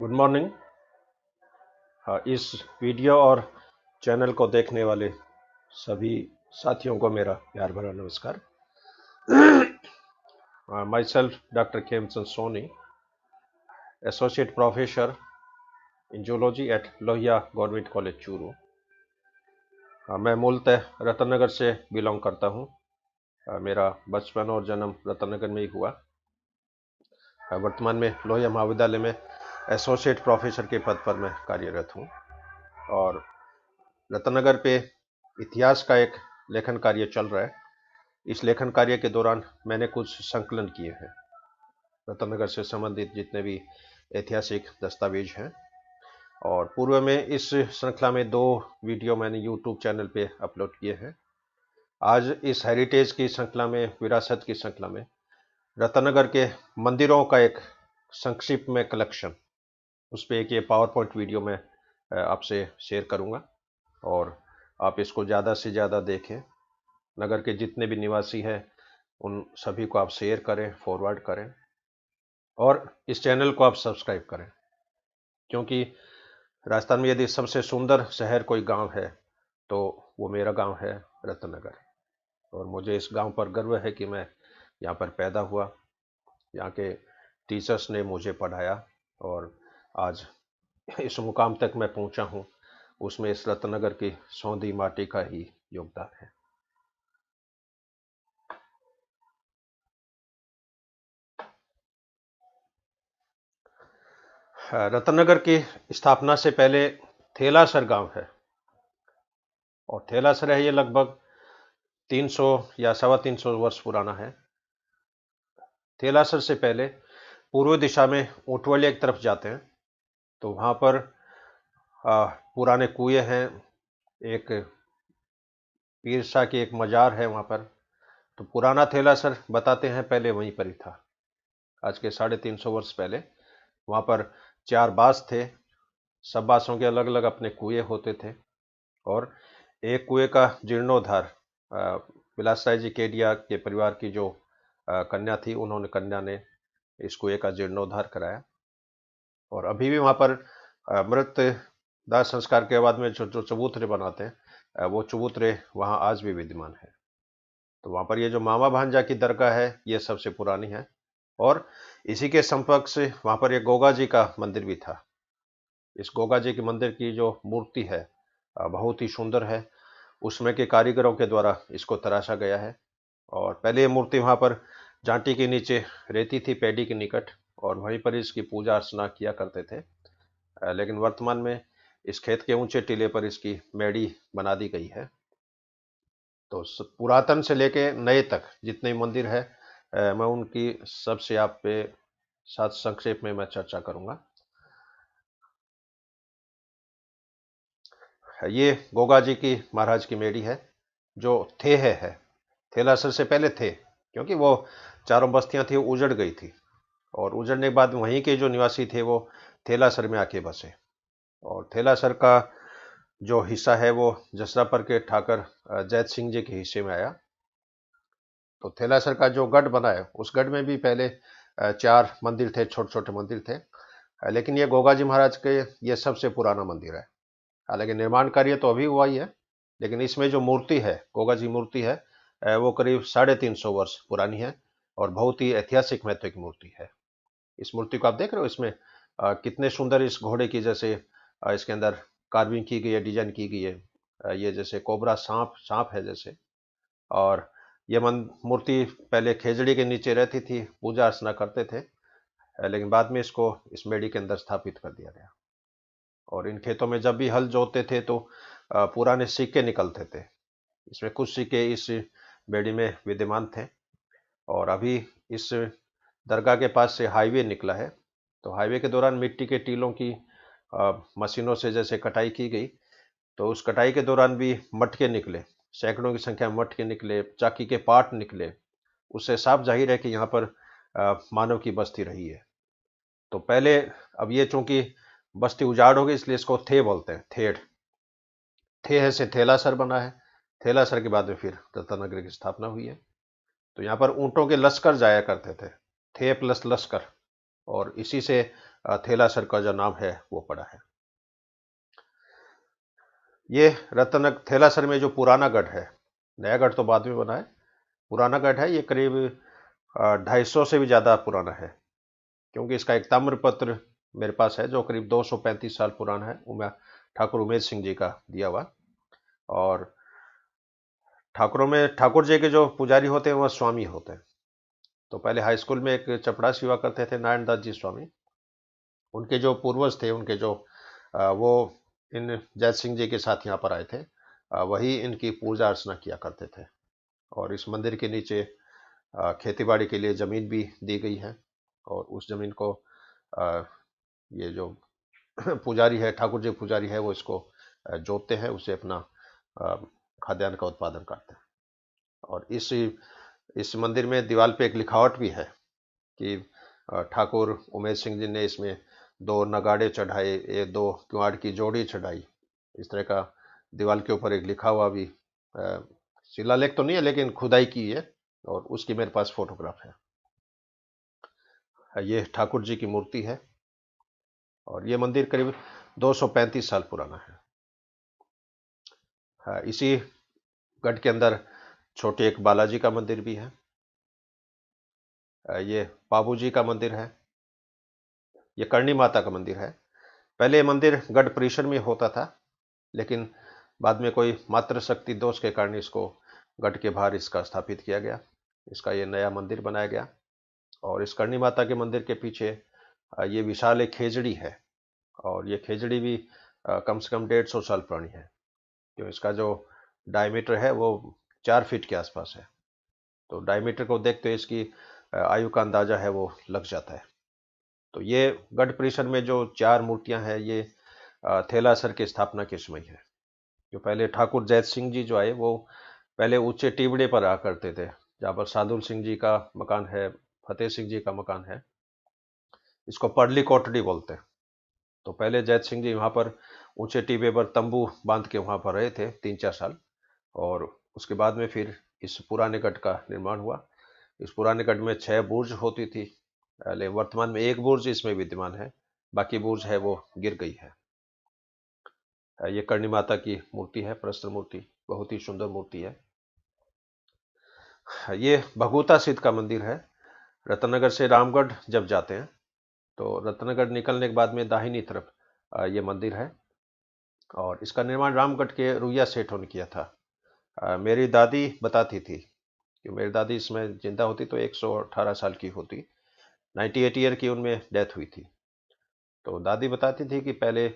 Good morning. इस video और channel को देखने वाले सभी साथियों को मेरा प्यार भरा नमस्कार। Myself doctor Khemchand Soni, associate professor in zoology at Lohia government college Churu. मैं मूलतः रतनगर से बिलोंग करता हूँ। मेरा बचपन और जन्म रतनगर में ही हुआ। वर्तमान में लोहिया महाविद्यालय में एसोसिएट प्रोफेसर के पद पर मैं कार्यरत हूँ और रतनगर पे इतिहास का एक लेखन कार्य चल रहा है। इस लेखन कार्य के दौरान मैंने कुछ संकलन किए हैं रतनगर से संबंधित जितने भी ऐतिहासिक दस्तावेज हैं, और पूर्व में इस श्रृंखला में 2 वीडियो मैंने यूट्यूब चैनल पे अपलोड किए हैं। आज इस हेरिटेज की श्रृंखला में, विरासत की श्रृंखला में, रतनगर के मंदिरों का एक संक्षिप्त में कलेक्शन, उस पर एक ये पावर पॉइंट वीडियो मैं आपसे शेयर करूंगा और आप इसको ज़्यादा से ज़्यादा देखें। नगर के जितने भी निवासी हैं उन सभी को आप शेयर करें, फॉरवर्ड करें और इस चैनल को आप सब्सक्राइब करें, क्योंकि राजस्थान में यदि सबसे सुंदर शहर कोई गांव है तो वो मेरा गांव है रत्नगर। और मुझे इस गांव पर गर्व है कि मैं यहाँ पर पैदा हुआ, यहाँ के टीचर्स ने मुझे पढ़ाया और आज इस मुकाम तक मैं पहुंचा हूँ, उसमें इस रत्नगर की सौंधी माटी का ही योगदान है। रत्नगर की स्थापना से पहले थेलासर गांव है और थेलासर है ये लगभग 300 या 350 वर्ष पुराना है। थेलासर से पहले पूर्व दिशा में ऊंटवलिया की तरफ जाते हैं तो वहाँ पर पुराने कुएं हैं, एक पीर शाह की एक मजार है वहाँ पर। तो पुराना थेलासर बताते हैं पहले वहीं पर ही था। आज के 350 वर्ष पहले वहाँ पर 4 बास थे। सब बासों के अलग अलग अपने कुएं होते थे और एक कुएं का जीर्णोद्धार विलासराय जी केडिया के परिवार की जो कन्या थी, उन्होंने कन्या ने इस कुएं का जीर्णोद्धार कराया और अभी भी वहाँ पर मृत दाह संस्कार के बाद में जो जो चबूतरे बनाते हैं, वो चबूतरे वहाँ आज भी विद्यमान है। तो वहाँ पर ये जो मामा भांजा की दरगाह है ये सबसे पुरानी है और इसी के संपर्क से वहाँ पर एक गोगा जी का मंदिर भी था। इस गोगा जी के मंदिर की जो मूर्ति है बहुत ही सुंदर है। उसमें के कारीगरों के द्वारा इसको तराशा गया है और पहले ये मूर्ति वहाँ पर जांटी के नीचे रहती थी, पेड़ी के निकट, और वहीं पर इसकी पूजा अर्चना किया करते थे। लेकिन वर्तमान में इस खेत के ऊंचे टीले पर इसकी मेड़ी बना दी गई है। तो पुरातन से लेके नए तक जितने मंदिर है, मैं उनकी सबसे आप पे साथ संक्षेप में मैं चर्चा करूंगा। ये गोगा जी की महाराज की मेड़ी है जो थे है थेलासर से पहले थे, क्योंकि वो चारों बस्तियां थी वो उजड़ गई थी और उजड़ने के बाद वहीं के जो निवासी थे वो थेलासर में आके बसे और थेलासर का जो हिस्सा है वो जसरापर के ठाकर जैत सिंह जी के हिस्से में आया। तो थेलासर का जो गढ़ बना है उस गढ़ में भी पहले 4 मंदिर थे, छोटे छोटे मंदिर थे। लेकिन ये गोगा जी महाराज के ये सबसे पुराना मंदिर है। हालांकि निर्माण कार्य तो अभी हुआ ही है, लेकिन इसमें जो मूर्ति है, गोगा जी मूर्ति है, वो करीब 350 वर्ष पुरानी है और बहुत ही ऐतिहासिक महत्व की मूर्ति है। इस मूर्ति को आप देख रहे हो, इसमें कितने सुंदर इस घोड़े की जैसे इसके अंदर कार्विंग की गई है, डिजाइन की गई है। ये जैसे कोबरा सांप सांप है जैसे। और ये मूर्ति पहले खेजड़ी के नीचे रहती थी, पूजा अर्चना करते थे, लेकिन बाद में इसको इस मेढ़ी के अंदर स्थापित कर दिया गया। और इन खेतों में जब भी हल जोतते थे तो पुराने सिक्के निकलते थे। इसमें कुछ सिक्के इस बेड़ी में विद्यमान थे और अभी इस दरगाह के पास से हाईवे निकला है। तो हाईवे के दौरान मिट्टी के टीलों की मशीनों से जैसे कटाई की गई, तो उस कटाई के दौरान भी मटके निकले, सैकड़ों की संख्या में मटके निकले, चाकी के पार्ट निकले। उससे साफ जाहिर है कि यहाँ पर मानव की बस्ती रही है। तो पहले, अब ये चूंकि बस्ती उजाड़ हो गई इसलिए इसको थे बोलते हैं, थेड़। थे है से थेलासर बना है। थेलासर के बाद में फिर रत्नगर की स्थापना हुई है। तो यहाँ पर ऊंटों के लश्कर जाया करते थे, थे प्लस लश्कर, और इसी से थेलासर का जो नाम है वो पड़ा है। ये रत्नगर थेलासर में जो पुराना गढ़ है, नया गढ़ तो बाद में बना है, पुराना गढ़ है, ये करीब 250 से भी ज़्यादा पुराना है। क्योंकि इसका एक ताम्रपत्र मेरे पास है जो करीब 235 साल पुराना है, ठाकुर उमेश सिंह जी का दिया हुआ। और ठाकुरों में ठाकुर जी के जो पुजारी होते हैं वह स्वामी होते हैं। तो पहले हाई स्कूल में एक चपड़ासी हुआ करते थे, नारायण दास जी स्वामी। उनके जो पूर्वज थे, उनके जो वो इन जैत सिंह जी के साथ यहाँ पर आए थे, वही इनकी पूजा अर्चना किया करते थे। और इस मंदिर के नीचे खेतीबाड़ी के लिए जमीन भी दी गई है। और उस जमीन को अ, ये जो पुजारी है, ठाकुर जी पुजारी है, वो इसको जोतते हैं, उसे अपना अ, खाद्यान्न का उत्पादन करते हैं। और इस मंदिर में दीवार पे एक लिखावट भी है कि ठाकुर उमेश सिंह जी ने इसमें 2 नगाड़े चढ़ाए, ये 2 क्वाड़ की जोड़ी चढ़ाई। इस तरह का दीवार के ऊपर एक लिखा हुआ भी शिलालेख तो नहीं है, लेकिन खुदाई की है, और उसकी मेरे पास फोटोग्राफ है। ये ठाकुर जी की मूर्ति है। और ये मंदिर करीब 235 साल पुराना है। इसी गढ़ के अंदर छोटे एक बालाजी का मंदिर भी है। ये बाबू जी का मंदिर है। ये करणी माता का मंदिर है। पहले ये मंदिर गढ़ परिसर में होता था, लेकिन बाद में कोई मातृ शक्ति दोष के कारण इसको गढ़ के बाहर इसका स्थापित किया गया। इसका ये नया मंदिर बनाया गया। और इस करणी माता के मंदिर के पीछे ये विशाल एक खेजड़ी है। और ये खेजड़ी भी कम से कम 150 साल पुरानी है। क्यों, इसका जो डायमीटर है वो 4 फीट के आसपास है। तो डायमीटर को देखते हुए इसकी आयु का अंदाजा है वो लग जाता है। तो ये गढ़ परिसर में जो 4 मूर्तियां हैं, ये थेलासर की स्थापना के समय है। जो पहले ठाकुर जैत सिंह जी जो आए, वो पहले ऊंचे टिबड़े पर रहा करते थे, जहाँ पर साधुल सिंह जी का मकान है, फतेह सिंह जी का मकान है। इसको पड़ली कोटड़ी बोलते हैं। तो पहले जैत सिंह जी वहाँ पर ऊंचे टिबे पर तंबू बांध के वहाँ पर रहे थे 3-4 साल। और उसके बाद में फिर इस पुराने गढ़ का निर्माण हुआ। इस पुराने गढ़ में 6 बुर्ज होती थी, लेकिन वर्तमान में एक बुर्ज इसमें विद्यमान है, बाकी बुर्ज है वो गिर गई है। ये करणी माता की मूर्ति है, प्रस्तुत मूर्ति, बहुत ही सुंदर मूर्ति है। ये भगुता सिद्ध का मंदिर है। रत्नगर से रामगढ़ जब जाते हैं, तो रत्नगर निकलने के बाद में दाहिनी तरफ ये मंदिर है। और इसका निर्माण रामगढ़ के रुइया सेठों ने किया था। मेरी दादी बताती थी कि मेरी दादी इसमें जिंदा होती तो 118 साल की होती, 98 ईयर की उनमें डेथ हुई थी। तो दादी बताती थी कि पहले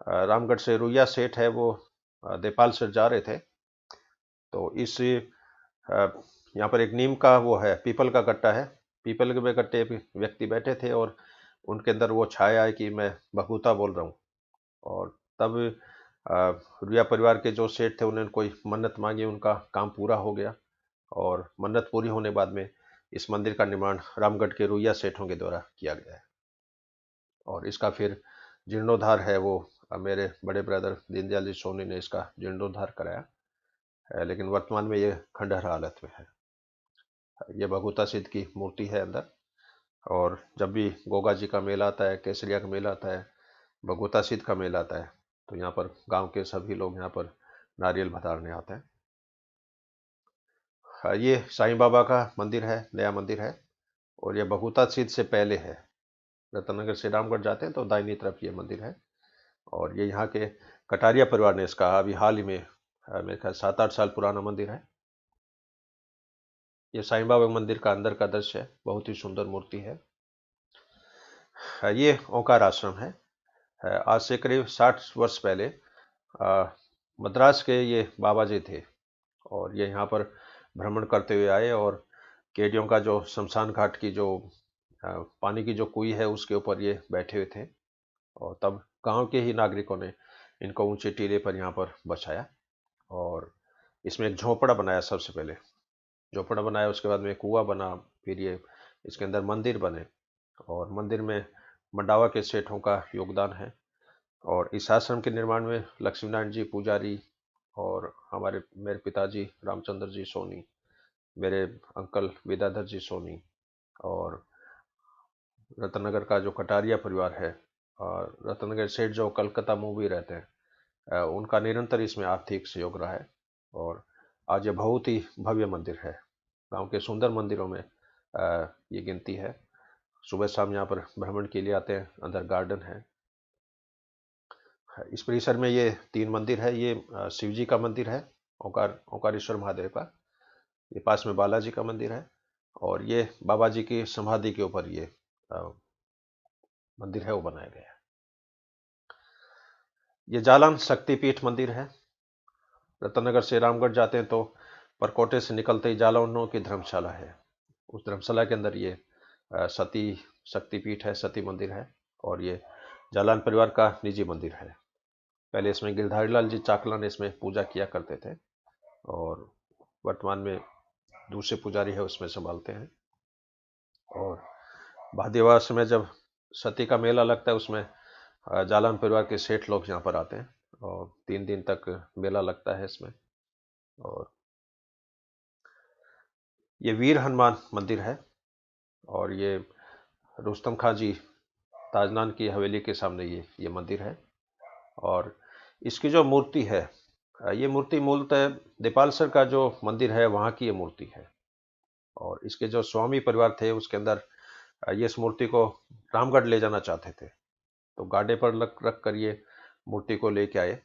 रामगढ़ से रुइया सेठ है, वो देपाल सर जा रहे थे। तो यहाँ पर एक नीम का वो है, पीपल का गट्टा है। पीपल के गट्टे पे व्यक्ति बैठे थे, और उनके अंदर वो छाया है कि मैं भगूता बोल रहा हूँ। और तब रुइया परिवार के जो सेठ थे, उन्होंने कोई मन्नत मांगी, उनका काम पूरा हो गया। और मन्नत पूरी होने बाद में इस मंदिर का निर्माण रामगढ़ के रुइया सेठों के द्वारा किया गया है। और इसका फिर जीर्णोद्धार है वो मेरे बड़े ब्रदर दीनदयाल जी सोनी ने इसका जीर्णोद्धार कराया है, लेकिन वर्तमान में ये खंडहर हालत में है। ये भगुता सिद्ध की मूर्ति है अंदर। और जब भी गोगा जी का मेला आता है, केसरिया का मेला आता है, भगुता सिद्ध का मेला आता है, तो यहाँ पर गांव के सभी लोग यहाँ पर नारियल भतारने आते हैं। ये साईं बाबा का मंदिर है, नया मंदिर है। और ये भगुता सिद्ध से पहले है। रतनगर से रामगढ़ जाते हैं तो दाहिनी तरफ ये मंदिर है। और ये यहाँ के कटारिया परिवार ने इसका अभी हाल ही में मेरे ख्याल 7-8 साल पुराना मंदिर है। ये साईं बाबा मंदिर का अंदर का दृश्य है, बहुत ही सुंदर मूर्ति है। ये ओंकार आश्रम है। आज से करीब 60 वर्ष पहले मद्रास के ये बाबा जी थे, और ये यहाँ पर भ्रमण करते हुए आए, और केडियों का जो शमशान घाट की जो पानी की जो कुई है, उसके ऊपर ये बैठे हुए थे। और तब गांव के ही नागरिकों ने इनको ऊंचे टीले पर यहाँ पर बसाया। और इसमें एक झोपड़ा बनाया, सबसे पहले झोपड़ा बनाया, उसके बाद में कुआं बना, फिर ये इसके अंदर मंदिर बने। और मंदिर में मंडावा के सेठों का योगदान है। और इस आश्रम के निर्माण में लक्ष्मी नारायण जी पुजारी, और मेरे पिताजी रामचंद्र जी सोनी, मेरे अंकल विद्याधर जी सोनी, और रत्ननगर का जो कटारिया परिवार है और रत्ननगर सेठ जो कलकत्ता में भी रहते हैं, उनका निरंतर इसमें आर्थिक सहयोग रहा है। और आज ये बहुत ही भव्य मंदिर है, गांव के सुंदर मंदिरों में ये गिनती है। सुबह शाम यहाँ पर भ्रमण के लिए आते हैं, अंदर गार्डन है। इस परिसर में ये 3 मंदिर है। ये शिव जी का मंदिर है, ओंकारेश्वर महादेव का। ये पास में बालाजी का मंदिर है, और ये बाबा जी की समाधि के ऊपर ये मंदिर है, वो बनाया गया है। ये जालान शक्तिपीठ मंदिर है। रतनगर से रामगढ़ जाते हैं तो परकोटे से निकलते ही जालौनों की धर्मशाला है। उस धर्मशाला के अंदर ये सती शक्तिपीठ है, सती मंदिर है। और ये जालान परिवार का निजी मंदिर है। पहले इसमें गिरधारी लाल जी चाकला ने इसमें पूजा किया करते थे, और वर्तमान में दूसरे पुजारी है उसमें संभालते हैं। और भादेवास में जब सती का मेला लगता है, उसमें जालान परिवार के सेठ लोग यहाँ पर आते हैं, और 3 दिन तक मेला लगता है इसमें। और ये वीर हनुमान मंदिर है, और ये रुस्तम खां जी ताजनान की हवेली के सामने ये मंदिर है। और इसकी जो मूर्ति है, ये मूर्ति मूलतः देपालसर का जो मंदिर है वहाँ की ये मूर्ति है। और इसके जो स्वामी परिवार थे उसके अंदर ये इस मूर्ति को रामगढ़ ले जाना चाहते थे, तो गाड़े पर रख कर ये मूर्ति को लेके आए।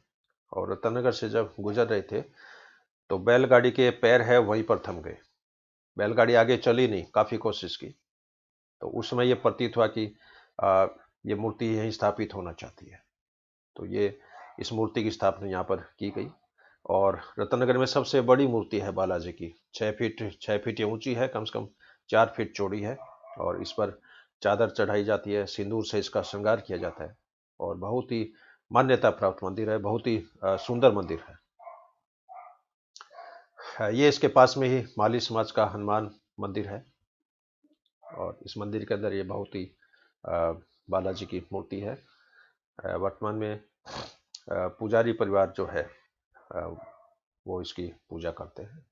और रतनगर से जब गुजर रहे थे तो बैलगाड़ी के पैर है वहीं पर थम गए। बैलगाड़ी आगे चली नहीं, काफ़ी कोशिश की। तो उस समय ये प्रतीत हुआ कि ये मूर्ति यहीं स्थापित होना चाहती है, तो ये इस मूर्ति की स्थापना यहाँ पर की गई। और रतनगर में सबसे बड़ी मूर्ति है बालाजी की, 6 फीट ये ऊंची है, कम से कम 4 फीट चौड़ी है। और इस पर चादर चढ़ाई जाती है, सिंदूर से इसका श्रृंगार किया जाता है, और बहुत ही मान्यता प्राप्त मंदिर है, बहुत ही सुंदर मंदिर है। ये इसके पास में ही माली समाज का हनुमान मंदिर है, और इस मंदिर के अंदर ये बहुत ही बालाजी की मूर्ति है। वर्तमान में पुजारी परिवार जो है वो इसकी पूजा करते हैं।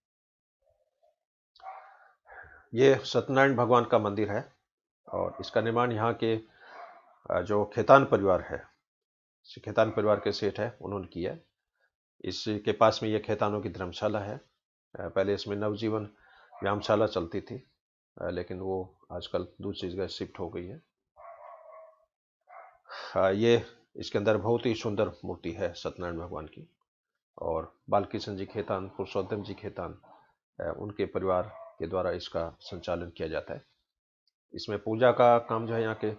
ये सत्यनारायण भगवान का मंदिर है, और इसका निर्माण यहाँ के जो खेतान परिवार है, खेतान परिवार के सेठ है, उन्होंने किया है। इसके पास में ये खेतानों की धर्मशाला है। पहले इसमें नवजीवन व्यायामशाला चलती थी, लेकिन वो आजकल दूसरी जगह शिफ्ट हो गई है। ये इसके अंदर बहुत ही सुंदर मूर्ति है सत्यनारायण भगवान की। और बालकिशन जी खेतान, पुरुषोत्तम जी खेतान, उनके परिवार के द्वारा इसका संचालन किया जाता है। इसमें पूजा का काम जो है यहाँ के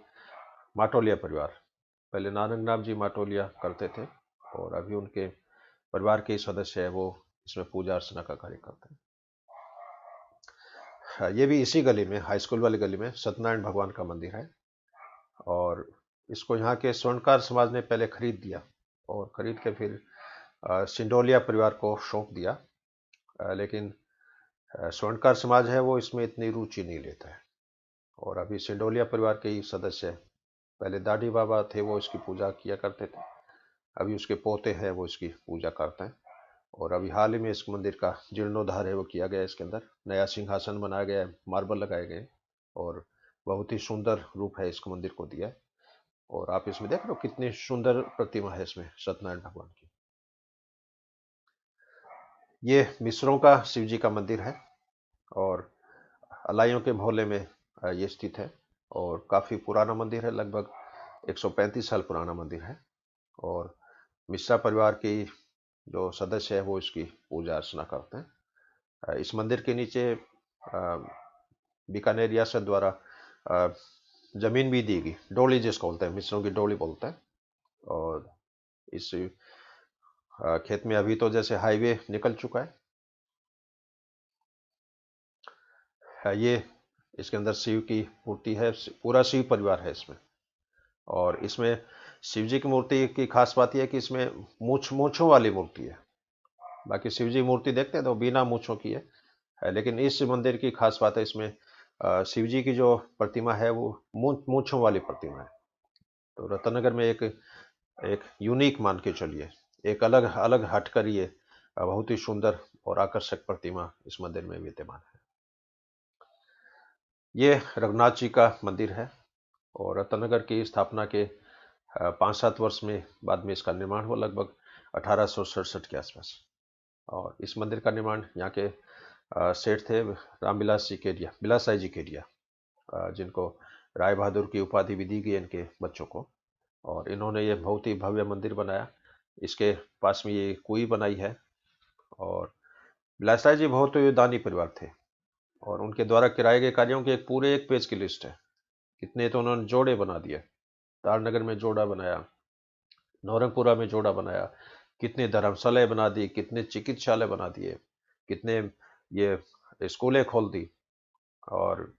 माटोलिया परिवार, पहले नारंगनाथ जी माटोलिया करते थे, और अभी उनके परिवार के सदस्य है वो इसमें पूजा अर्चना का कार्य करते हैं। ये भी इसी गली में, हाई स्कूल वाली गली में सत्यनारायण भगवान का मंदिर है। और इसको यहाँ के स्वर्णकार समाज ने पहले खरीद दिया, और खरीद के फिर सिंडोलिया परिवार को सौंप दिया। लेकिन स्वर्णकार समाज है वो इसमें इतनी रुचि नहीं लेता है, और अभी सिंडोलिया परिवार के ही सदस्य, पहले दाढ़ी बाबा थे वो इसकी पूजा किया करते थे, अभी उसके पोते हैं वो इसकी पूजा करते हैं। और अभी हाल ही में इस मंदिर का जीर्णोद्धार है वो किया गया, इसके अंदर नया सिंहासन बनाया गया है, मार्बल लगाए गए, और बहुत ही सुंदर रूप है इस मंदिर को दिया है। और आप इसमें देख रहे हो कितनी सुंदर प्रतिमा है इसमें सत्यनारायण भगवान की। ये मिस्रों का शिव जी का मंदिर है, और अलाइयों के मोहल्ले में ये स्थित है, और काफ़ी पुराना मंदिर है, लगभग 135 साल पुराना मंदिर है। और मिश्रा परिवार की जो सदस्य है वो इसकी पूजा अर्चना करते हैं। इस मंदिर के नीचे बीकानेर रियासत द्वारा जमीन भी दी गई, डोली जिसको बोलते हैं, मिश्रों की डोली बोलते हैं। और इस खेत में अभी तो जैसे हाईवे निकल चुका है। ये इसके अंदर शिव की मूर्ति है, पूरा शिव परिवार है इसमें। और इसमें शिव जी की मूर्ति की खास बात यह है कि इसमें मूछों वाली मूर्ति है। बाकी शिव जी मूर्ति देखते हैं तो बिना मूछों की है, लेकिन इस मंदिर की खास बात है, इसमें शिव जी की जो प्रतिमा है वो मूछों वाली प्रतिमा है। तो रत्नगर में एक एक यूनिक मान के चलिए, एक अलग अलग हटकर ये बहुत ही सुंदर और आकर्षक प्रतिमा इस मंदिर में विद्यमान है। ये रघुनाथ जी का मंदिर है, और रत्नगर की स्थापना के 5-7 वर्ष में बाद में इसका निर्माण हुआ, लगभग 1867 के आसपास। और इस मंदिर का निर्माण यहाँ के सेठ थे रामविलास जी केडिया, बिलास राय जी केडिया, जिनको राय बहादुर की उपाधि भी दी गई इनके बच्चों को। और इन्होंने ये बहुत ही भव्य मंदिर बनाया। इसके पास में ये कुई बनाई है। और बिलास राय जी बहुत ही दानी परिवार थे, और उनके द्वारा कराए गए कार्यों की एक पूरे 1 पेज की लिस्ट है। कितने तो उन्होंने जोड़े बना दिए, तारनगर में जोड़ा बनाया, नौरंगपुरा में जोड़ा बनाया, कितने धर्मशालाएं बना दी, कितने चिकित्सालय बना दिए, कितने ये स्कूलें खोल दी। और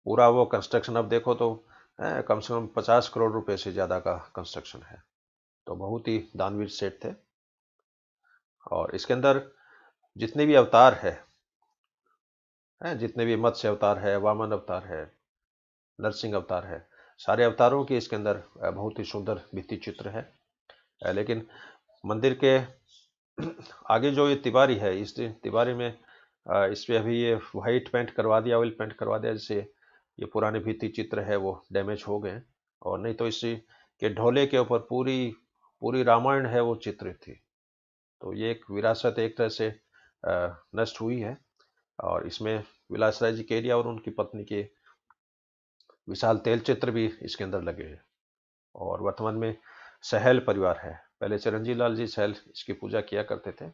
पूरा वो कंस्ट्रक्शन अब देखो तो कम से कम 50 करोड़ रुपए से ज़्यादा का कंस्ट्रक्शन है। तो बहुत ही दानवीर सेठ थे। और इसके अंदर जितने भी अवतार हैं, जितने भी मत्स्य अवतार है, वामन अवतार है, नरसिंह अवतार है, सारे अवतारों की इसके अंदर बहुत ही सुंदर भित्ति चित्र है। लेकिन मंदिर के आगे जो ये तिवारी है, इस तिवारी में इस पे अभी ये वाइट पेंट करवा दिया, ऑयल पेंट करवा दिया, जिससे ये पुराने भित्ति चित्र है वो डैमेज हो गए। और नहीं तो इसी के ढोले के ऊपर पूरी पूरी रामायण है वो चित्रित थी। तो ये एक विरासत एक तरह से नष्ट हुई है। और इसमें विलास राय जी केडिया और उनकी पत्नी के विशाल तेल चित्र भी इसके अंदर लगे हैं। और वर्तमान में सहल परिवार है, पहले चिरंजीव लाल जी सहल इसकी पूजा किया करते थे,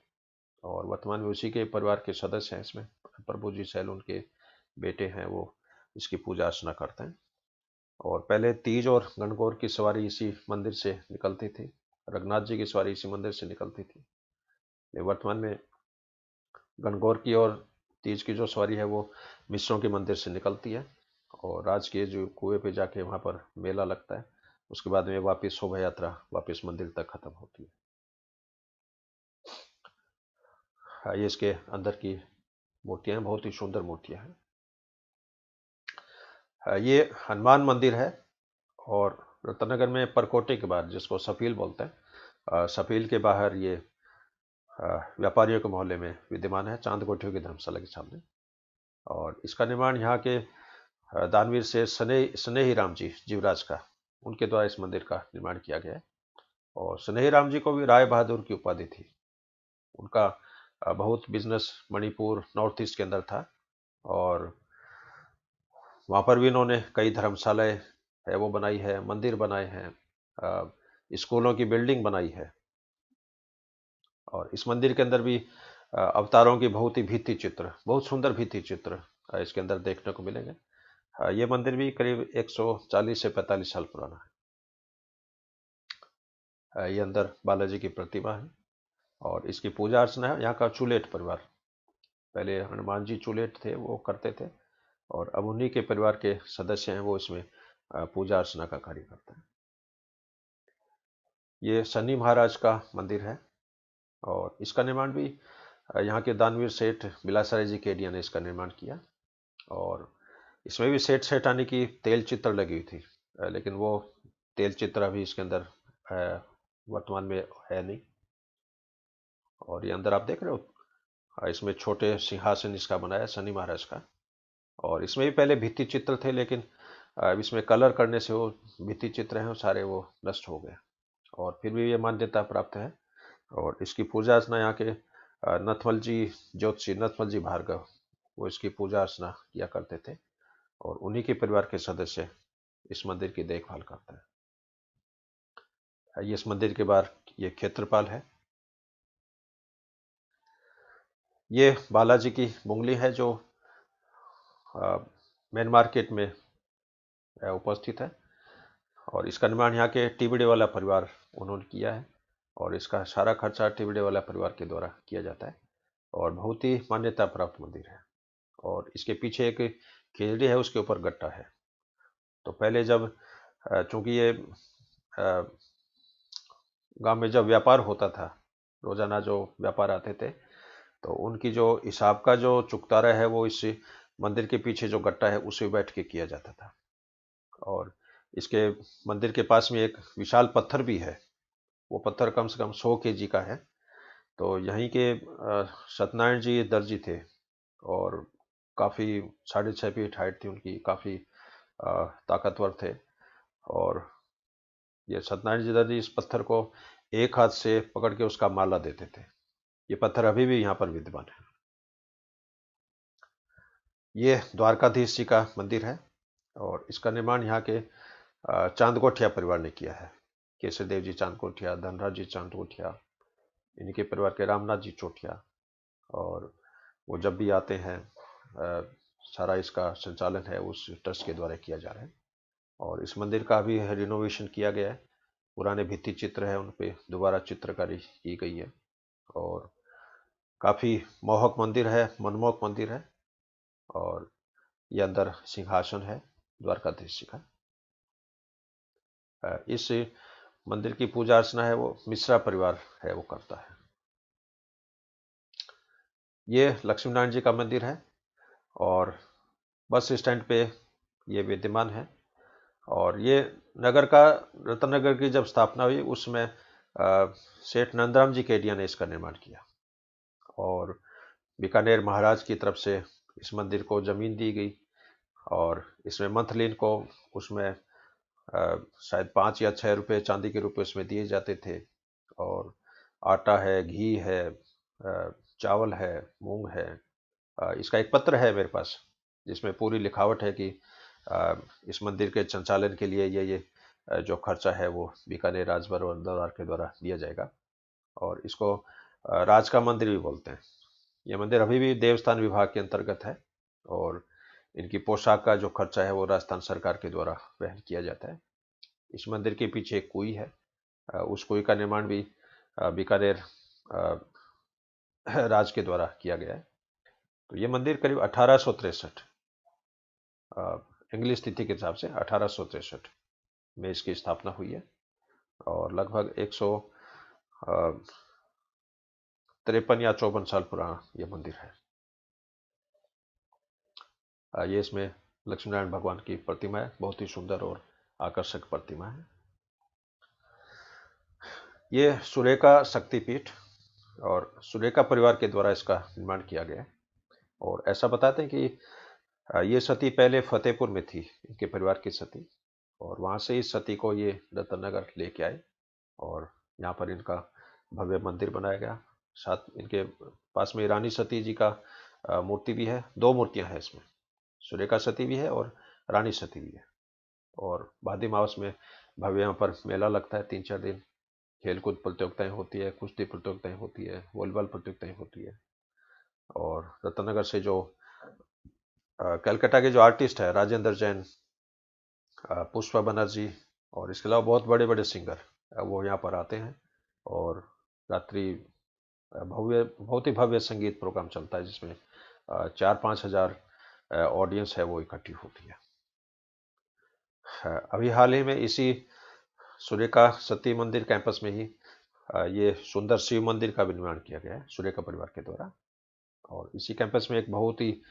और वर्तमान में उसी के परिवार के सदस्य हैं इसमें। प्रभु जी सहल उनके बेटे हैं, वो इसकी पूजा अर्चना करते हैं। और पहले तीज और गणगौर की सवारी इसी मंदिर से निकलती थी, रघुनाथ जी की सवारी इसी मंदिर से निकलती थी। लेकिन वर्तमान में गणगौर की और तीज की जो सवारी है वो मिश्रों के मंदिर से निकलती है, और राज के जो कुएं पे जाके वहाँ पर मेला लगता है। उसके बाद में वापस शोभा यात्रा वापस मंदिर तक खत्म होती है। ये इसके अंदर की मूर्तियां हैं, बहुत ही सुंदर मूर्तियां हैं। ये हनुमान मंदिर है। और रत्नगर में परकोटे के बाद, जिसको सफील बोलते हैं, सफील के बाहर ये व्यापारियों के मोहल्ले में विद्यमान है, चांद कोठियों की धर्मशाला के सामने। और इसका निर्माण यहाँ के दानवीर से स्नेही राम जी जीवराज का, उनके द्वारा इस मंदिर का निर्माण किया गया है। और स्नेही राम जी को भी राय बहादुर की उपाधि थी। उनका बहुत बिजनेस मणिपुर नॉर्थ ईस्ट के अंदर था, और वहाँ पर भी इन्होंने कई धर्मशालाएं है वो बनाई है, मंदिर बनाए हैं, स्कूलों की बिल्डिंग बनाई है। और इस मंदिर के अंदर भी अवतारों की बहुत ही भित्ति चित्र, बहुत सुंदर भित्ति चित्र इसके अंदर देखने को मिलेंगे। ये मंदिर भी करीब 140 से 45 साल पुराना है। ये अंदर बालाजी की प्रतिमा है, और इसकी पूजा अर्चना है यहाँ का चुलेट परिवार। पहले हनुमान जी चुलेट थे वो करते थे, और अब उन्हीं के परिवार के सदस्य हैं वो इसमें पूजा अर्चना का कार्य करते हैं। ये शनि महाराज का मंदिर है, और इसका निर्माण भी यहाँ के दानवीर सेठ बिलासराय जी केडिया ने इसका निर्माण किया। और इसमें भी सेठ सेठानी की तेल चित्र लगी हुई थी, लेकिन वो तेल चित्र अभी इसके अंदर वर्तमान में है नहीं। और ये अंदर आप देख रहे हो, इसमें छोटे सिंहासन इसका बनाया शनि महाराज का। और इसमें भी पहले भित्ति चित्र थे, लेकिन अब इसमें कलर करने से वो भित्ति चित्र हैं वो सारे वो नष्ट हो गए। और फिर भी ये मान्यता प्राप्त है। और इसकी पूजा अर्चना यहाँ के नथमल जी ज्योतिषी, नथमल जी भार्गव, वो इसकी पूजा अर्चना किया करते थे, और उन्हीं के परिवार के सदस्य इस मंदिर की देखभाल करते हैं। ये इस मंदिर के बाहर ये क्षेत्रपाल है। ये बालाजी की मुंगली है जो मेन मार्केट में उपस्थित है। और इसका निर्माण यहाँ के टिबड़े वाला परिवार उन्होंने किया है, और इसका सारा खर्चा टिबड़े वाला परिवार के द्वारा किया जाता है। और बहुत ही मान्यता प्राप्त मंदिर है। और इसके पीछे एक खिचड़ी है, उसके ऊपर गट्टा है। तो पहले जब चूंकि ये गांव में जब व्यापार होता था, रोजाना जो व्यापार आते थे, तो उनकी जो हिसाब का जो चुकतारा है वो इस मंदिर के पीछे जो गट्टा है उसे बैठ के किया जाता था। और इसके मंदिर के पास में एक विशाल पत्थर भी है। वो पत्थर कम से कम 100 kg का है। तो यहीं के सत्यनारायण जी दर्जी थे, और काफ़ी 6.5 फीट हाइट थी उनकी, काफ़ी ताकतवर थे। और ये सत्यनारायण जी इस पत्थर को एक हाथ से पकड़ के उसका माला देते थे। ये पत्थर अभी भी यहाँ पर विद्यमान है। ये द्वारकाधीश जी का मंदिर है और इसका निर्माण यहाँ के चांदकोठिया परिवार ने किया है। केसरी देव जी चांदकोठिया, धनराज जी चांदकोठिया, इनके परिवार के रामनाथ जी चोटिया। और वो जब भी आते हैं सारा इसका संचालन है उस ट्रस्ट के द्वारा किया जा रहा है। और इस मंदिर का भी रिनोवेशन किया गया है। पुराने भित्ति चित्र है उन पे दोबारा चित्रकारी की गई है और काफ़ी मोहक मंदिर है, मनमोहक मंदिर है। और ये अंदर सिंहासन है द्वारकाधीश जी का। इस मंदिर की पूजा अर्चना है वो मिश्रा परिवार है वो करता है। ये लक्ष्मी नारायण जी का मंदिर है और बस स्टैंड पे ये विद्यमान है। और ये नगर का, रतनगर की जब स्थापना हुई उसमें सेठ नंदराम जी केडिया ने इसका निर्माण किया और बीकानेर महाराज की तरफ से इस मंदिर को जमीन दी गई और इसमें मंथली इनको उसमें शायद 5 या 6 रुपए चांदी के रूप में उसमें दिए जाते थे। और आटा है, घी है, चावल है, मूंग है। इसका एक पत्र है मेरे पास जिसमें पूरी लिखावट है कि इस मंदिर के संचालन के लिए ये जो खर्चा है वो बीकानेर राजभर और दरबार के द्वारा दिया जाएगा। और इसको राज का मंदिर भी बोलते हैं। यह मंदिर अभी भी देवस्थान विभाग के अंतर्गत है और इनकी पोशाक का जो खर्चा है वो राजस्थान सरकार के द्वारा वहन किया जाता है। इस मंदिर के पीछे एक कुई है। उस कुई का निर्माण भी बीकानेर राज के द्वारा किया गया है। तो ये मंदिर करीब 1863 इंग्लिश तिथि के हिसाब से 1863 में इसकी स्थापना हुई है और लगभग 153 या 54 साल पुराना यह मंदिर है। ये इसमें लक्ष्मी नारायण भगवान की प्रतिमा है, बहुत ही सुंदर और आकर्षक प्रतिमा है। ये सुरेखा शक्तिपीठ और सुरेखा परिवार के द्वारा इसका निर्माण किया गया है। और ऐसा बताते हैं कि ये सती पहले फतेहपुर में थी, इनके परिवार की सती, और वहाँ से इस सती को ये रतनगर लेके आए और यहाँ पर इनका भव्य मंदिर बनाया गया। साथ इनके पास में रानी सती जी का मूर्ति भी है। 2 मूर्तियां हैं इसमें, सुरेखा सती भी है और रानी सती भी है। और भादी मास में भव्य यहाँ पर मेला लगता है 3-4 दिन। खेलकूद प्रतियोगिताएं होती है, कुश्ती प्रतियोगिताएं होती है, वॉलीबॉल प्रतियोगिताएं होती है। और रतनगर से जो कलकत्ता के जो आर्टिस्ट है राजेंद्र जैन, पुष्पा बनर्जी और इसके अलावा बहुत बड़े बड़े सिंगर वो यहाँ पर आते हैं और रात्रि भव्य, बहुत ही भव्य संगीत प्रोग्राम चलता है जिसमें 4-5 हज़ार ऑडियंस है वो इकट्ठी होती है। अभी हाल ही में इसी सूर्यका सती मंदिर कैंपस में ही ये सुंदर शिव मंदिर का भी निर्माण किया गया है सूर्यका परिवार के द्वारा। और इसी कैंपस में एक बहुत ही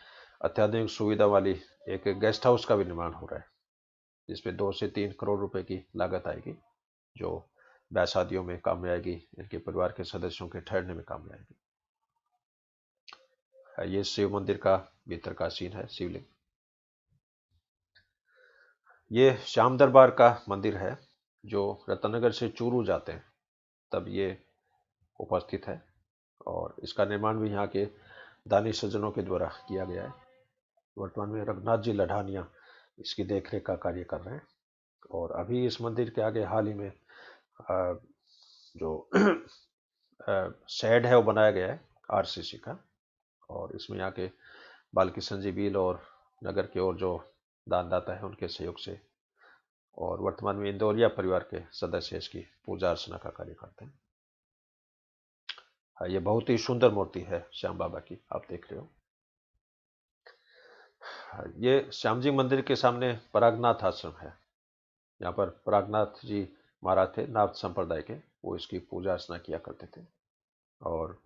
अत्याधुनिक सुविधा वाली एक गेस्ट हाउस का भी निर्माण हो रहा है जिसमें 2 से 3 करोड़ रुपए की लागत आएगी, जो ब्याह शादियों में काम में आएगी, इनके परिवार के सदस्यों के ठहरने में काम में आएगी। ये शिव मंदिर का भीतर का सीन है, शिवलिंग। ये श्याम दरबार का मंदिर है जो रतनगर से चूरू जाते हैं तब ये उपस्थित है और इसका निर्माण भी यहाँ के दानी सज्जनों के द्वारा किया गया है। वर्तमान में रघुनाथ जी लढ़ानिया इसकी देखरेख का कार्य कर रहे हैं। और अभी इस मंदिर के आगे हाल ही में जो शेड है वो बनाया गया है आरसीसी का। और इसमें यहाँ के बालकिशन जी बील और नगर के और जो दानदाता है उनके सहयोग से और वर्तमान में इंदौरिया परिवार के सदस्य इसकी पूजा अर्चना का कार्य करते हैं। ये बहुत ही सुंदर मूर्ति है श्याम बाबा की, आप देख रहे हो। ये श्याम जी मंदिर के सामने परागनाथ आश्रम है। यहाँ पर परागनाथ जी महाराज थे, नाथ संप्रदाय के, वो इसकी पूजा अर्चना किया करते थे और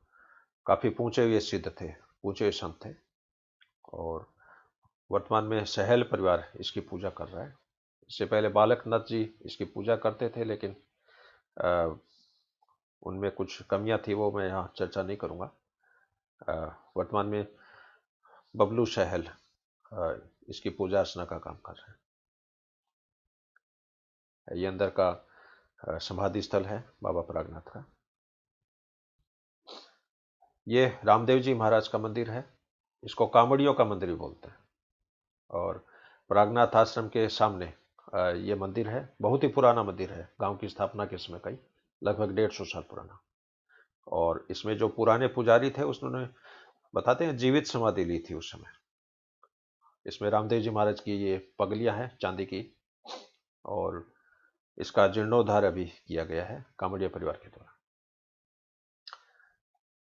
काफी पूछे हुए सिद्ध थे, पूछे हुए संत थे। और वर्तमान में सहल परिवार इसकी पूजा कर रहा है। इससे पहले बालकनाथ जी इसकी पूजा करते थे लेकिन उनमें कुछ कमियां थी, वो मैं यहाँ चर्चा नहीं करूँगा। वर्तमान में बबलू सहल इसकी पूजा अर्चना का काम कर रहे हैं। ये अंदर का समाधि स्थल है बाबा प्रागनाथ का। ये रामदेव जी महाराज का मंदिर है, इसको कांवड़ियों का मंदिर भी बोलते हैं। और प्रागनाथ आश्रम के सामने ये मंदिर है, बहुत ही पुराना मंदिर है, गांव की स्थापना के समय का ही, लगभग 150 साल पुराना। और इसमें जो पुराने पुजारी थे उसने बताते हैं जीवित समाधि ली थी उस समय। इसमें रामदेव जी महाराज की ये पगलियां हैं चांदी की, और इसका जीर्णोद्धार अभी किया गया है कांवड़िया परिवार के द्वारा।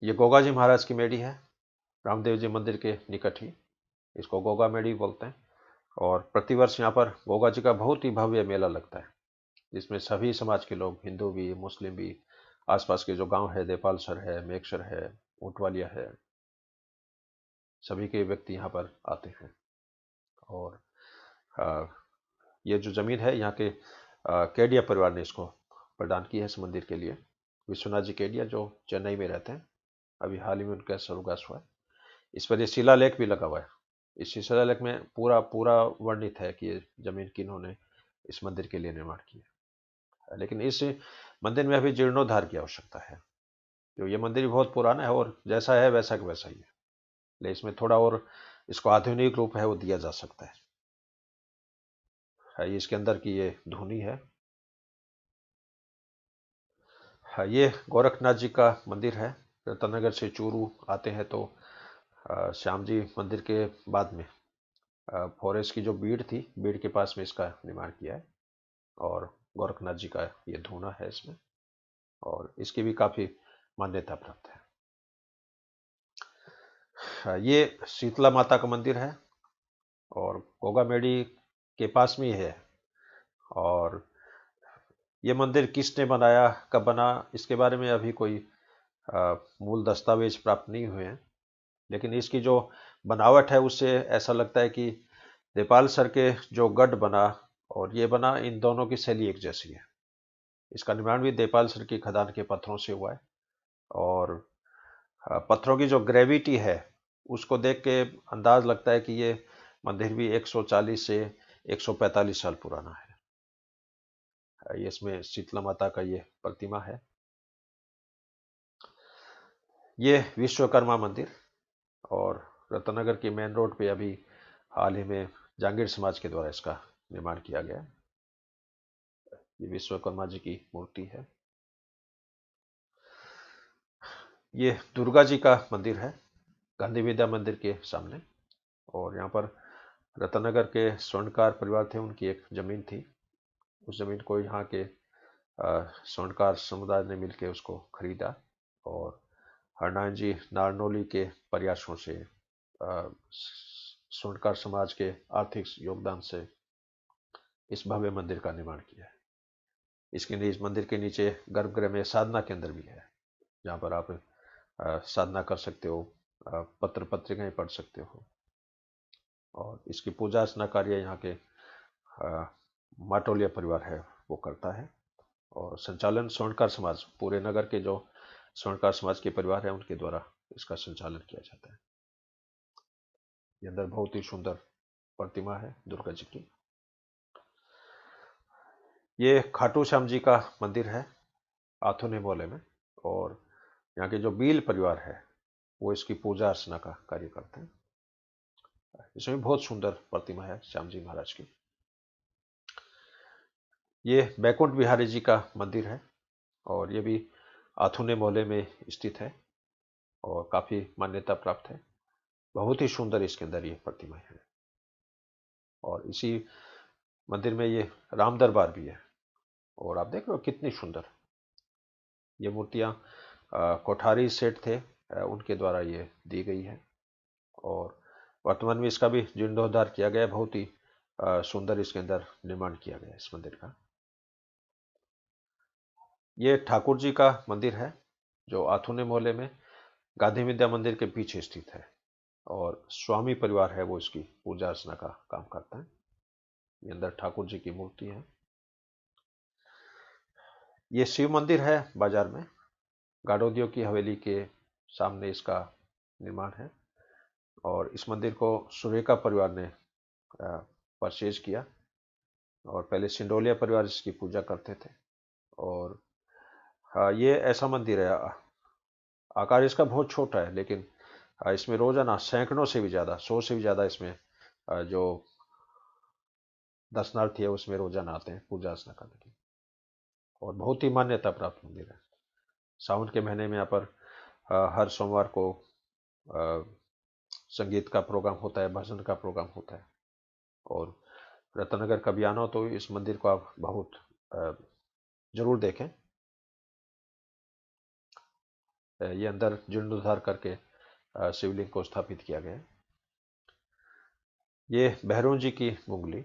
ये गोगा जी महाराज की मेडी है, रामदेव जी मंदिर के निकट ही, इसको गोगा मेडी बोलते हैं। और प्रतिवर्ष यहाँ पर गोगा जी का बहुत ही भव्य मेला लगता है, जिसमें सभी समाज के लोग, हिंदू भी, मुस्लिम भी, आसपास के जो गांव है, देपालसर है, मेघसर है, ऊंटवालिया है, सभी के व्यक्ति यहाँ पर आते हैं। और आ, ये जो जमीन है यहाँ के केडिया परिवार ने इसको प्रदान की है इस मंदिर के लिए। विश्वनाथ जी केडिया जो चेन्नई में रहते हैं, अभी हाल ही में उनका स्वर्गवास हुआ है। इस पर ये शिलालेख भी लगा हुआ है। इस शिलालेख में पूरा पूरा वर्णित है कि ये जमीन किन्होंने इस मंदिर के लिए निर्माण की है। लेकिन इस मंदिर में अभी जीर्णोद्धार की आवश्यकता है। तो ये मंदिर भी बहुत पुराना है और जैसा है वैसा का वैसा ही है, लेकिन इसमें थोड़ा और इसको आधुनिक रूप है वो दिया जा सकता है। ये इसके अंदर की ये धुनी है। ये गोरखनाथ जी का मंदिर है। रतनगर से चूरू आते हैं तो श्याम जी मंदिर के बाद में फॉरेस्ट की जो बीड़ थी, बीड़ के पास में इसका निर्माण किया है। और गोरखनाथ जी का ये धूना है इसमें, और इसकी भी काफी मान्यता प्राप्त है। ये शीतला माता का मंदिर है और गोगामेडी के पास में ही है। और ये मंदिर किसने बनाया, कब बना, इसके बारे में अभी कोई मूल दस्तावेज प्राप्त नहीं हुए हैं। लेकिन इसकी जो बनावट है उससे ऐसा लगता है कि नेपाल सर के जो गढ़ बना और ये बना, इन दोनों की शैली एक जैसी है। इसका निर्माण भी देपाल सर की खदान के पत्थरों से हुआ है। और पत्थरों की जो ग्रेविटी है उसको देख के अंदाज लगता है कि ये मंदिर भी 140 से 145 साल पुराना है। ये इसमें शीतला माता का ये प्रतिमा है। ये विश्वकर्मा मंदिर, और रतनगर की मेन रोड पे अभी हाल ही में जांगीर समाज के द्वारा इसका निर्माण किया गया। ये विश्वकर्मा जी की मूर्ति है। ये दुर्गा जी का मंदिर है गांधी विद्या मंदिर के सामने। और यहाँ पर रतनगर के स्वर्णकार परिवार थे, उनकी एक जमीन थी। उस जमीन को यहाँ के स्वर्णकार समुदाय ने मिलकर उसको खरीदा। और हरनारायण जी नारनौली के प्रयासों से स्वर्णकार समाज के आर्थिक योगदान से इस भव्य मंदिर का निर्माण किया है। इस मंदिर के नीचे गर्भगृह में साधना केंद्र भी है, जहाँ पर आप साधना कर सकते हो, पत्र पत्रिकाएं पढ़ सकते हो। और इसकी पूजा अर्चना कार्य यहाँ के माटोलिया परिवार है वो करता है। और संचालन स्वर्णकार समाज, पूरे नगर के जो स्वर्णकार समाज के परिवार है उनके द्वारा इसका संचालन किया जाता है। ये अंदर बहुत ही सुंदर प्रतिमा है दुर्गा जी की। ये खाटू श्याम जी का मंदिर है आथुने मोहल्ले में। और यहाँ के जो बील परिवार है वो इसकी पूजा अर्चना का कार्य करते हैं। इसमें बहुत सुंदर प्रतिमा है श्याम जी महाराज की। ये बैकुंठ बिहारी जी का मंदिर है और ये भी आथुने मोहल्ले में स्थित है और काफी मान्यता प्राप्त है। बहुत ही सुंदर इसके अंदर ये प्रतिमा है। और इसी मंदिर में ये राम दरबार भी है। और आप देख रहे हो कितनी सुंदर ये मूर्तियां कोठारी सेठ थे, उनके द्वारा ये दी गई है। और वर्तमान में इसका भी जीर्णोद्धार किया गया, बहुत ही सुंदर इसके अंदर निर्माण किया गया इस मंदिर का। ये ठाकुर जी का मंदिर है जो आथुने मोहल्ले में गांधी विद्या मंदिर के पीछे स्थित है। और स्वामी परिवार है वो इसकी पूजा अर्चना का काम करता है। ये अंदर ठाकुर जी की मूर्ति है। ये शिव मंदिर है बाजार में, गाड़ोदियो की हवेली के सामने इसका निर्माण है। और इस मंदिर को सुरेखा परिवार ने परचेज किया और पहले सिंडोलिया परिवार इसकी पूजा करते थे। और हाँ, ये ऐसा मंदिर है, आकार इसका बहुत छोटा है, लेकिन इसमें रोजाना सैकड़ों से भी ज़्यादा, 100 से भी ज़्यादा इसमें जो दर्शनार्थी है उसमें रोजाना आते हैं पूजा अर्चना करने की। और बहुत ही मान्यता प्राप्त मंदिर है। सावन के महीने में यहाँ पर हर सोमवार को अ, संगीत का प्रोग्राम होता है, भजन का प्रोग्राम होता है। और रत्नगर कभी आना हो तो इस मंदिर को आप बहुत जरूर देखें। ये अंदर जीर्णोद्धार करके शिवलिंग को स्थापित किया गया है। ये भैरव जी की मुंगली,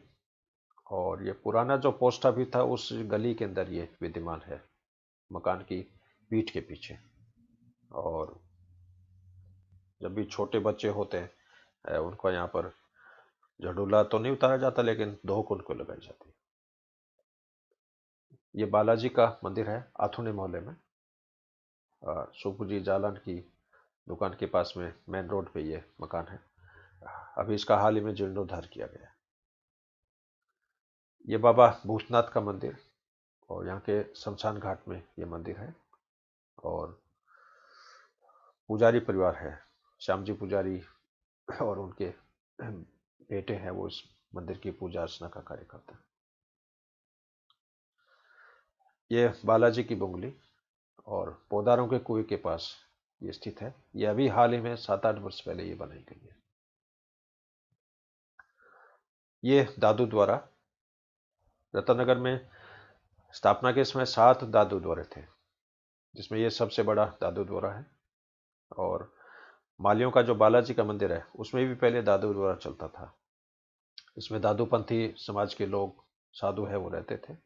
और ये पुराना जो पोस्ट ऑफिस था उस गली के अंदर ये विद्यमान है, मकान की पीठ के पीछे। और जब भी छोटे बच्चे होते हैं उनको यहाँ पर झडूला तो नहीं उतारा जाता, लेकिन धोक उनको लगाई जाती है। ये बालाजी का मंदिर है आथुने मोहल्ले में, सुखजी जालन की दुकान के पास में, मेन रोड पे ये मकान है। अभी इसका हाल ही में जीर्णोद्धार किया गया है। ये बाबा भूतनाथ का मंदिर, और यहाँ के शमशान घाट में ये मंदिर है। और पुजारी परिवार है, श्याम जी पुजारी और उनके बेटे हैं, वो इस मंदिर की पूजा अर्चना का कार्य करते हैं। ये बालाजी की बुंगली और पौधारों के कुएं के पास ये स्थित है। ये अभी हाल ही में 7-8 वर्ष पहले ये बनाई गई है। ये दादू द्वारा, रत्नगर में स्थापना के समय 7 दादू द्वारे थे, जिसमें ये सबसे बड़ा दादू द्वारा है। और मालियों का जो बालाजी का मंदिर है उसमें भी पहले दादू द्वारा चलता था। इसमें दादूपंथी समाज के लोग, साधु है, वो रहते थे।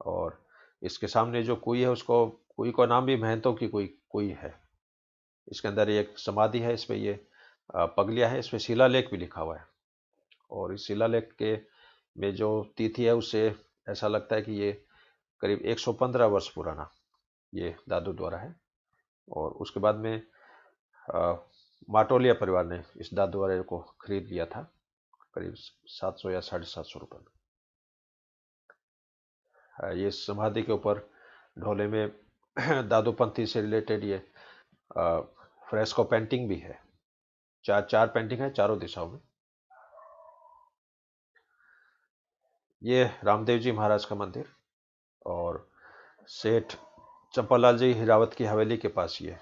और इसके सामने जो कुई है, उसको कुई का नाम भी महंतों की कुई कुई है। इसके अंदर एक समाधि है, इस पे ये पगलिया है, इस पे शिलालेख भी लिखा हुआ है। और इस शिलालेख के में जो तिथि है उससे ऐसा लगता है कि ये करीब 115 वर्ष पुराना ये दादू द्वारा है। और उसके बाद में माटोलिया परिवार ने इस दादू द्वारे को खरीद लिया था, करीब 700 या 750 रुपये में। ये समाधि के ऊपर ढोले में दादूपंथी से रिलेटेड ये फ्रेस्को पेंटिंग भी है। चार पेंटिंग है चारों दिशाओं में। ये रामदेव जी महाराज का मंदिर, और सेठ चंपालाल जी हिरावत की हवेली के पास ये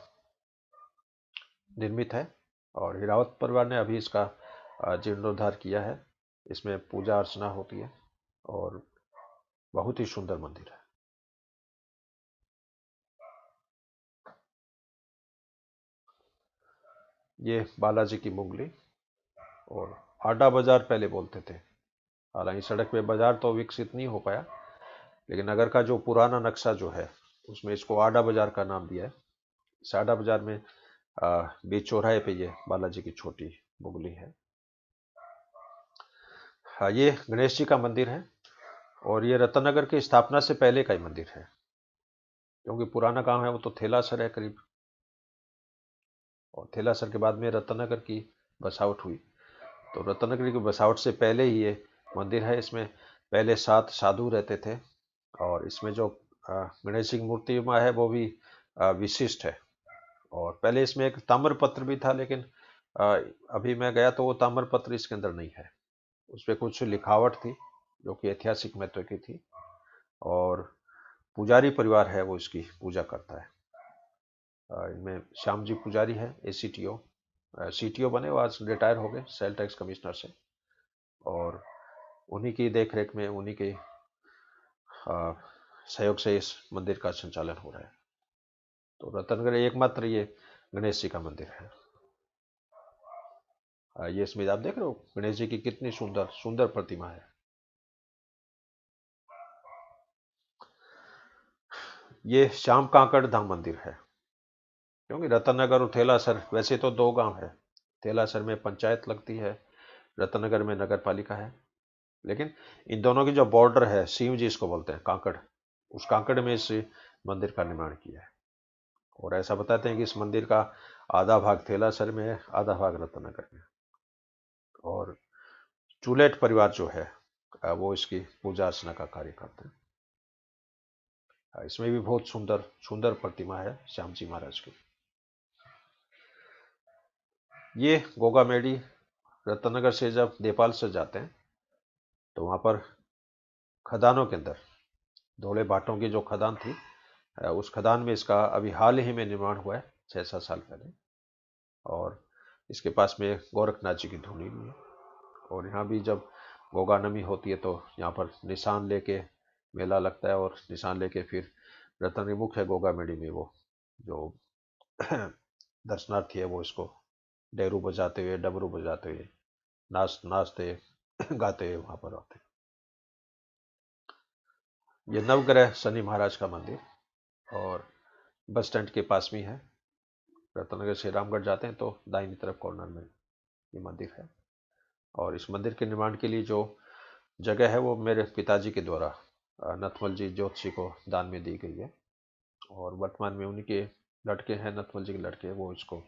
निर्मित है। और हिरावत परिवार ने अभी इसका जीर्णोद्धार किया है। इसमें पूजा अर्चना होती है और बहुत ही सुंदर मंदिर है। ये बालाजी की मुंगली, और आडा बाजार पहले बोलते थे। हालांकि सड़क पे बाजार तो विकसित नहीं हो पाया, लेकिन नगर का जो पुराना नक्शा जो है उसमें इसको आडा बाजार का नाम दिया है। इस आडा बाजार में बीच चौराहे पे ये बालाजी की छोटी मुंगली है। हाँ, ये गणेश जी का मंदिर है, और ये रत्नगर की स्थापना से पहले का ही मंदिर है, क्योंकि पुराना गांव है वो तो थेलासर है करीब, और थेलासर के बाद में रत्नगर की बसावट हुई। तो रत्नगर की बसावट से पहले ही ये मंदिर है। इसमें पहले 7 साधु रहते थे, और इसमें जो गणेश जी की मूर्ति है वो भी विशिष्ट है। और पहले इसमें एक ताम्रपत्र भी था, लेकिन अभी मैं गया तो वो ताम्रपत्र इसके अंदर नहीं है। उस पर कुछ लिखावट थी जो कि ऐतिहासिक महत्व की थी, और पुजारी परिवार है वो इसकी पूजा करता है। इनमें श्याम जी पुजारी है, एसीटीओ, सीटीओ बने, वो आज रिटायर हो गए सेल टैक्स कमिश्नर से। और उन्हीं की देख रेख में, उन्हीं के सहयोग से इस मंदिर का संचालन हो रहा है। तो रतनगढ़ एकमात्र ये गणेश जी का मंदिर है। ये इसमें आप देख रहे हो गणेश जी की कितनी सुंदर सुंदर प्रतिमा है। ये श्याम कांकड़ धाम मंदिर है, क्योंकि रतनगर और थेलासर वैसे तो 2 गांव है। थेलासर में पंचायत लगती है, रतनगर में नगर पालिका है। लेकिन इन दोनों की जो बॉर्डर है, सीम जी इसको बोलते हैं, कांकड़, उस कांकड़ में इस मंदिर का निर्माण किया है। और ऐसा बताते हैं कि इस मंदिर का आधा भाग थेलासर में है, आधा भाग रतनगर में। और चुलेट परिवार जो है वो इसकी पूजा अर्चना का कार्य करते हैं। इसमें भी बहुत सुंदर सुंदर प्रतिमा है श्याम जी महाराज की। ये गोगा मेडी रत्नगर से जब नेपाल से जाते हैं तो वहाँ पर खदानों के अंदर, धोले भाटों की जो खदान थी, उस खदान में इसका अभी हाल ही में निर्माण हुआ है 6-7 साल पहले। और इसके पास में गोरखनाथ जी की धुनी भी है। और यहाँ भी जब गोगा नमी होती है तो यहाँ पर निशान लेके मेला लगता है, और निशान लेके फिर रतन मुख्य गोगा मेड़ी में वो जो दर्शनार्थी है वो इसको डेरू बजाते हुए, डमरू बजाते हुए, नाचते गाते हुए वहां पर आते हैं। ये नवग्रह शनि महाराज का मंदिर और बस स्टैंड के पास में है। रत्नगर से रामगढ़ जाते हैं तो दाहिनी तरफ कॉर्नर में ये मंदिर है। और इस मंदिर के निर्माण के लिए जो जगह है वो मेरे पिताजी के द्वारा नथमल जी ज्योतिषी को दान में दी गई है। और वर्तमान में उन्हीं के लड़के हैं, नथमल जी के लड़के, वो इसको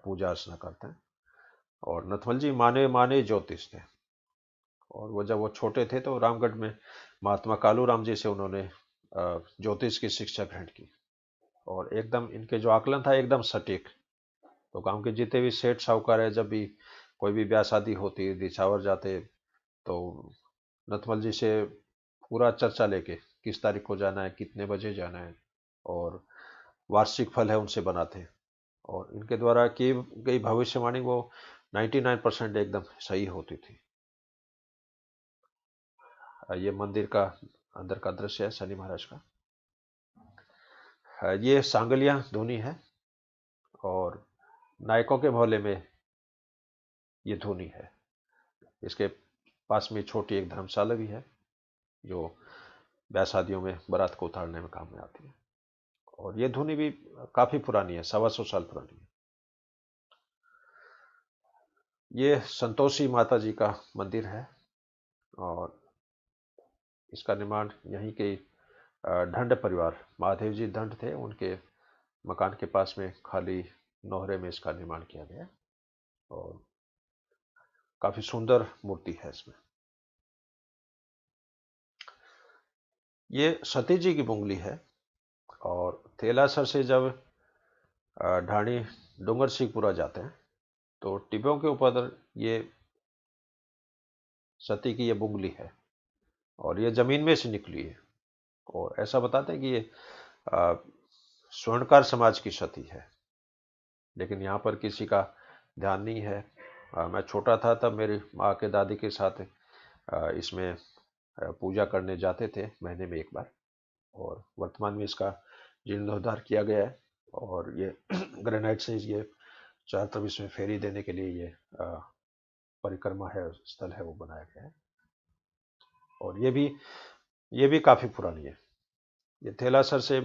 पूजा अर्चना करते हैं। और नथमल जी माने माने ज्योतिष थे। और वो जब वो छोटे थे तो रामगढ़ में महात्मा कालू राम जी से उन्होंने ज्योतिष की शिक्षा ग्रहण की। और एकदम इनके जो आकलन था एकदम सटीक। तो गांव के जितने भी सेठ साहूकार है, जब भी कोई भी ब्याह शादी होती, दिछावर जाते, तो नथमल जी से पूरा चर्चा लेके किस तारीख को जाना है, कितने बजे जाना है, और वार्षिक फल है उनसे बनाते हैं। और इनके द्वारा की गई भविष्यवाणी वो 99% एकदम सही होती थी। ये मंदिर का अंदर का दृश्य है शनि महाराज का। ये सांगलिया धुनी है और नायकों के मोहल्ले में ये धुनी है। इसके पास में छोटी एक धर्मशाला भी है जो ब्याह शादियों में बारात को उतारने में काम में आती है। और ये धुनी भी काफी पुरानी है, 125 साल पुरानी है। ये संतोषी माता जी का मंदिर है और इसका निर्माण यहीं के ढंड परिवार, महादेव जी ढंड थे, उनके मकान के पास में खाली नोहरे में इसका निर्माण किया गया। और काफी सुंदर मूर्ति है इसमें। ये सती जी की बुंगली है। और थेलासर से जब ढाणी डूंगर सिंहपुरा जाते हैं तो टिब्बों के ऊपर ये सती की ये बुंगली है और ये जमीन में से निकली है। और ऐसा बताते हैं कि ये अ, स्वर्णकार समाज की सती है, लेकिन यहाँ पर किसी का ध्यान नहीं है। मैं छोटा था तब मेरी माँ के दादी के साथ इसमें पूजा करने जाते थे महीने में एक बार। और वर्तमान में इसका जीर्णोद्धार किया गया है और ये ग्रेनाइट से ये चार तरफ इसमें फेरी देने के लिए ये परिक्रमा है, स्थल है, वो बनाया गया है। और ये भी काफी पुरानी है। ये थेलासर से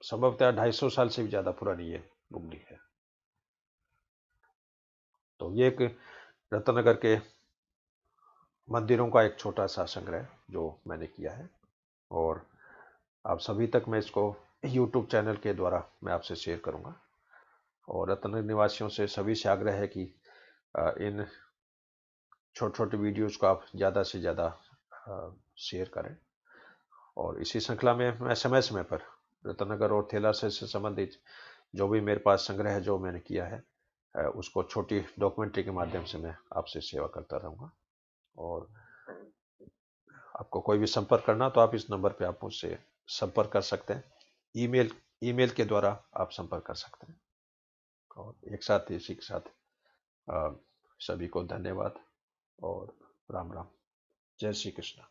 संभवतः 250 साल से भी ज्यादा पुरानी ये बुगली है। तो ये एक रत्नगर के मंदिरों का एक छोटा सा संग्रह जो मैंने किया है। और आप सभी तक मैं इसको YouTube चैनल के द्वारा मैं आपसे शेयर करूंगा। और रत्नगर निवासियों से सभी से आग्रह है कि इन छोटे छोटे वीडियोज को आप ज़्यादा से ज़्यादा शेयर करें। और इसी श्रृंखला में मैं समय समय पर रत्नगर और थेलासर से संबंधित जो भी मेरे पास संग्रह है, जो मैंने किया है, उसको छोटी डॉक्यूमेंट्री के माध्यम से मैं आपसे सेवा करता रहूँगा। और आपको कोई भी संपर्क करना तो आप इस नंबर पे आप मुझसे संपर्क कर सकते हैं। ईमेल ईमेल के द्वारा आप संपर्क कर सकते हैं। और एक साथ इसी के साथ सभी को धन्यवाद और राम राम। जय श्री कृष्ण।